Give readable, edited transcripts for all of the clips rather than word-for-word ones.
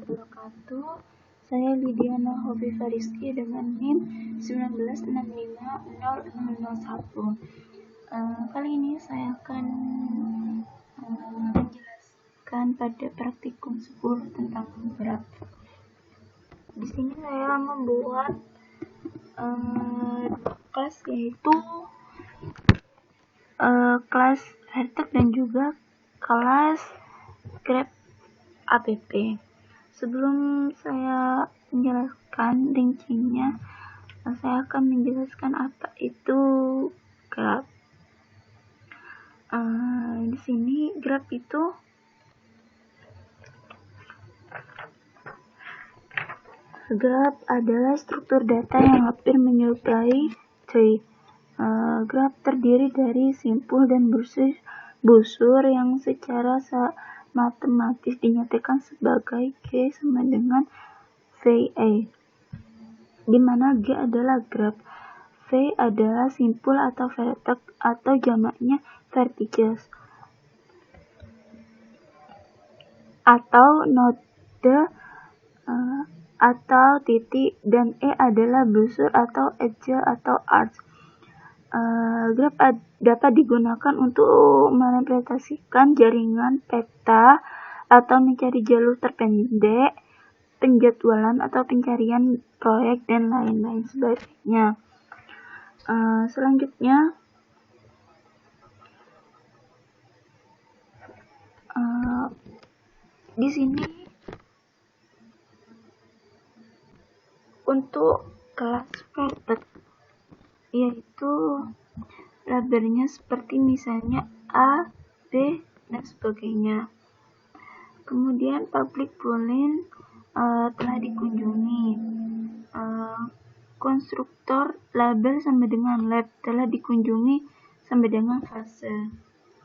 wabarakatuh. Saya Lidiana Hobi Fariski dengan NIM 196500001. Kali ini saya akan menjelaskan pada praktikum 10 tentang graf. Di sini saya membuat kelas, yaitu kelas Vertex dan juga kelas graf app. Sebelum saya menjelaskan rincinya, saya akan menjelaskan apa itu graf. Di sini graf itu graf adalah struktur data yang hampir menyerupai tree. Graf terdiri dari simpul dan busur yang secara matematis dinyatakan sebagai G sama dengan VA, di mana G adalah graf, V adalah simpul atau vertex atau jamaknya vertices atau node atau titik, dan E adalah busur atau edge atau arch. Graf dapat digunakan untuk merepresentasikan jaringan peta atau mencari jalur terpendek, penjadwalan atau pencarian proyek, dan lain-lain sebagainya. Selanjutnya, di sini untuk kelas Vertex, yaitu labelnya seperti misalnya A, B, dan sebagainya. Kemudian public boolean telah dikunjungi. Konstruktor label sama dengan lab telah dikunjungi sama dengan fase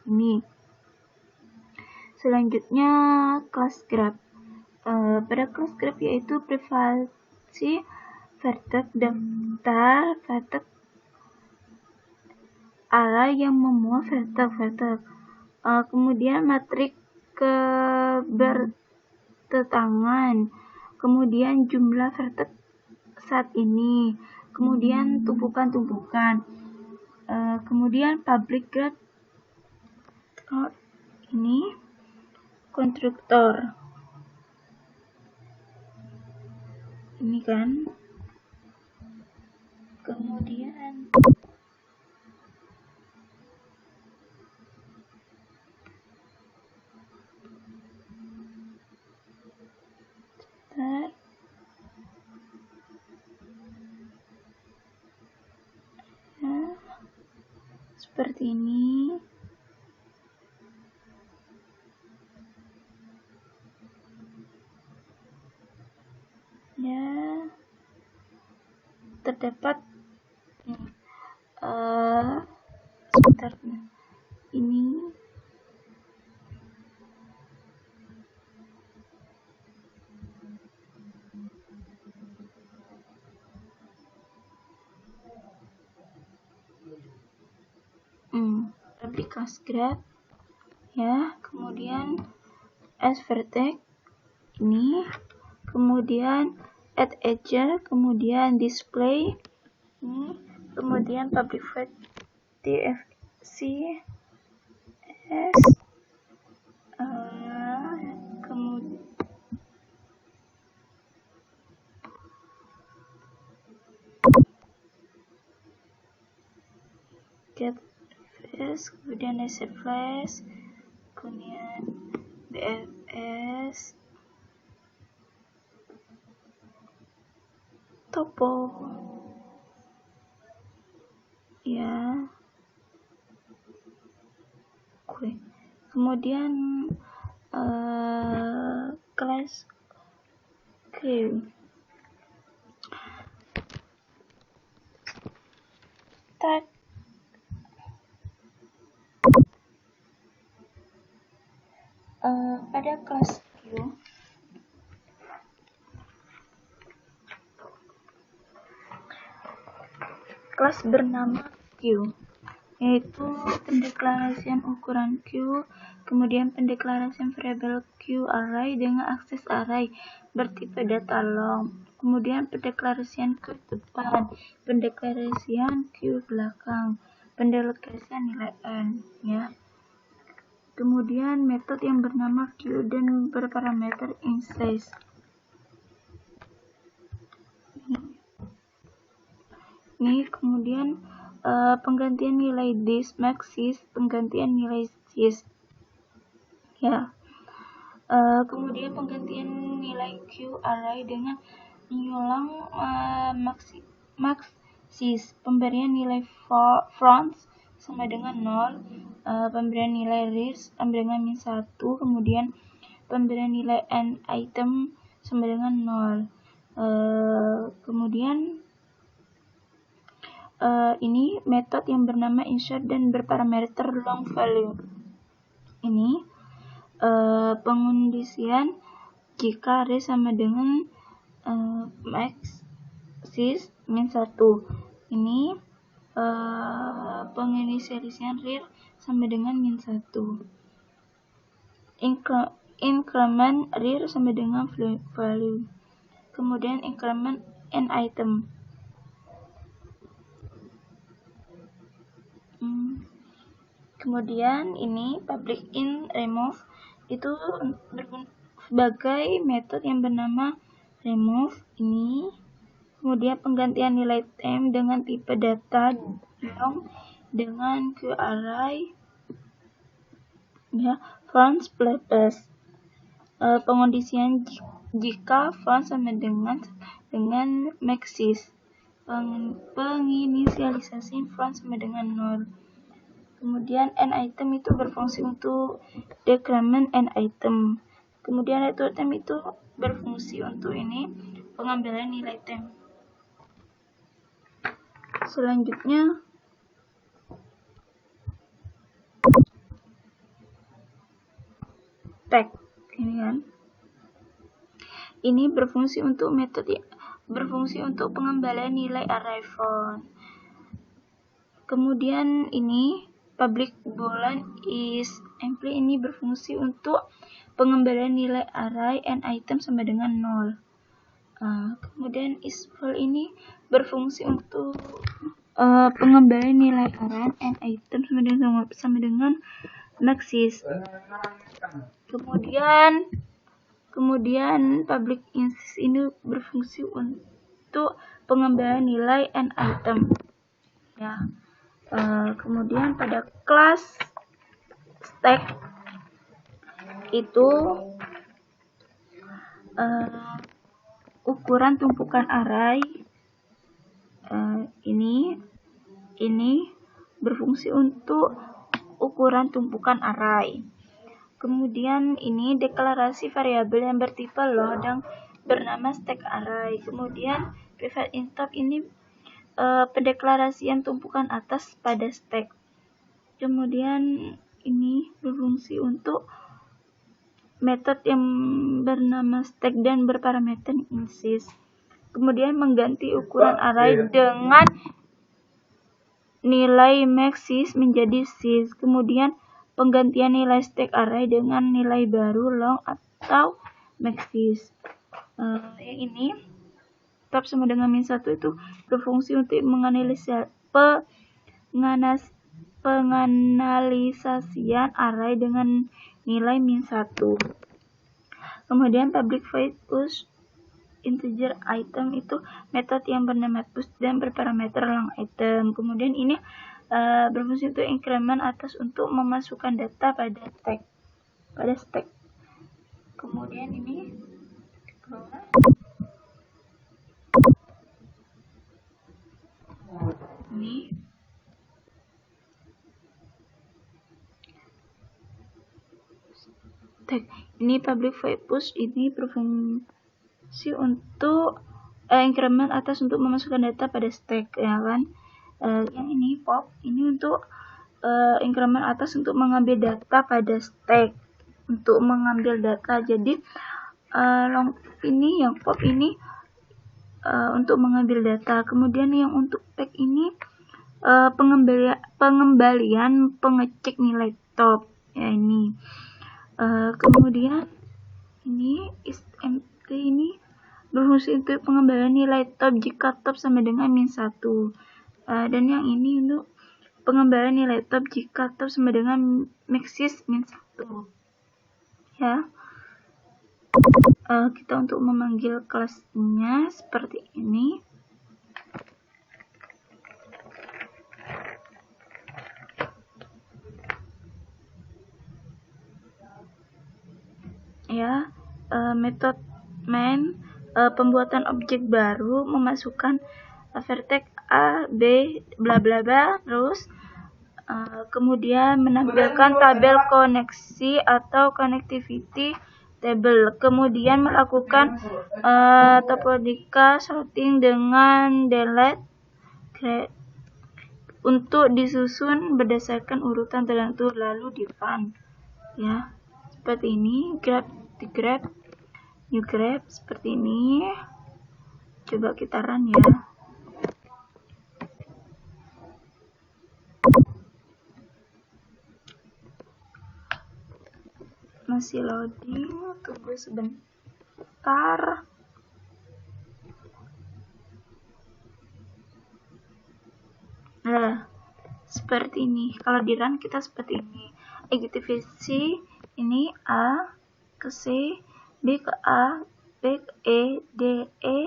ini. Selanjutnya kelas graf. Pada kelas graf yaitu privasi vertex, daftar vertex array yang memuat vertex. Kemudian matriks kebertetangan, kemudian jumlah vertex saat ini, kemudian tumpukan-tumpukan, kemudian public graph ini konstruktor ini kan, kemudian seperti ini. Ya, terdapat sebentar ini public graph ya, kemudian as vertex ini, kemudian add edge, kemudian display ini, kemudian public void TFC S, kemudian get flash, kemudian reset flash, kemudian BFS, topo ya, kemudian kelas queue. Pada kelas queue kelas bernama Q, yaitu pendeklarasian ukuran Q, kemudian pendeklarasian variabel Q, query dengan akses array bertipe data long. Kemudian pendeklarasian queue depan, pendeklarasian queue belakang, pendeklarasian nilai n, ya. Kemudian metode yang bernama queue dan berparameter insize. Ini kemudian penggantian nilai this max sys, penggantian nilai sys, ya. Kemudian penggantian nilai queue array dengan mengulang max sys, pemberian nilai fronts sama dengan 0, pemberian nilai rear sama dengan -1, kemudian pemberian nilai n item sama dengan 0. Kemudian ini metode yang bernama insert dan berparameter long value. Ini pengondisian jika rear sama dengan max sys -1. Ini penginisialisian rear sama dengan -1. Increment rear sama dengan value. Kemudian increment n item. Kemudian ini public in remove itu sebagai metode yang bernama remove ini. Kemudian penggantian nilai temp dengan tipe data long dengan queue array, ya, fronts plus pengondisian jika front sama dengan max sys, penginisialisasi front sama dengan 0. Kemudian n item itu berfungsi untuk decrement n item. Kemudian return temp itu berfungsi untuk ini pengambilan nilai temp. Selanjutnya tag ini kan. Ini berfungsi untuk metode pengembalian nilai array font. Kemudian ini public boolean is empty ini berfungsi untuk pengembalian nilai array n item sama dengan 0. Kemudian is full ini berfungsi untuk pengembalian nilai array n item sama dengan max sys. Kemudian public insys ini berfungsi untuk pengembalian nilai n item, ya. Kemudian pada kelas stack itu ukuran tumpukan array ini berfungsi untuk ukuran tumpukan array. Kemudian ini deklarasi variabel yang bertipe load yang bernama stack array. Kemudian private int top ini pendeklarasian tumpukan atas pada stack. Kemudian ini berfungsi untuk metode yang bernama stack dan berparameter insys. Kemudian mengganti ukuran array dengan nilai max sys menjadi sys. Kemudian penggantian nilai stack array dengan nilai baru long atau max sys. Yang ini top sama dengan -1 itu berfungsi untuk penganalisasian array dengan nilai -1. Kemudian public void push integer item itu metode yang bernama push dan berparameter long item. Kemudian ini berfungsi untuk increment atas untuk memasukkan data pada stack. Kemudian ini ini public void push ini berfungsi untuk increment atas untuk memasukkan data pada stack, ya kan. Yang ini pop ini untuk increment atas untuk mengambil data pada stack, untuk mengambil data. Jadi long ini yang pop ini untuk mengambil data. Kemudian yang untuk tag ini pengembalian pengecek nilai top, ya ini. Kemudian ini ISMT ini berfungsi untuk pengembalian nilai top jika top sama dengan -1. Dan yang ini untuk pengembalian nilai top jika top sama dengan maxis -1. Ya. Kita untuk memanggil kelasnya seperti ini. Ya, metode main pembuatan objek baru, memasukkan vertex A, B, bla bla bla, terus kemudian menampilkan tabel koneksi atau connectivity table, kemudian melakukan topological sorting dengan delete untuk disusun berdasarkan urutan tertentu, lalu define. Ya, seperti ini. New graph seperti ini. Coba kita run ya. Masih loading, tunggu sebentar. Nah, seperti ini. Kalau di run kita seperti ini. Egitivisi ini A ke C, B ke A, B ke E, D, E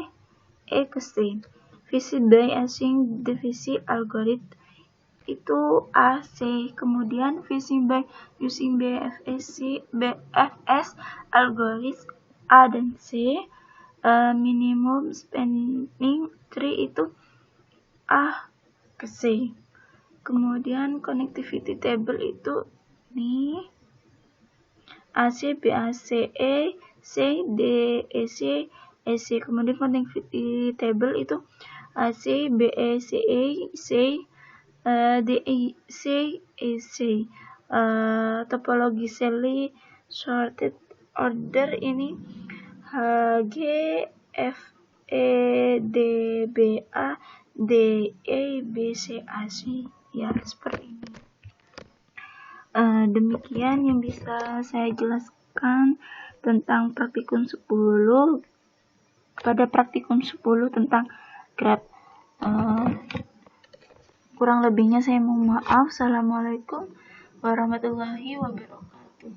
ke C. Visi Bayesian divisi algorithm itu A, C. Kemudian visi by using BFS algorithm A dan C. Minimum spanning tree itu A ke C. Kemudian connectivity table itu ini AC, BAC, E, C, D, EC, EC. Kemudian connectivity table itu AC, BE, CE, C, DEC, EC. Topologi Selly sorted order ini G, F, E, D, B, A, D, E, B, C, A, C. Ya, seperti ini. Demikian yang bisa saya jelaskan tentang praktikum 10. Pada praktikum 10 tentang graph. Kurang lebihnya saya mohon maaf. Assalamualaikum warahmatullahi wabarakatuh.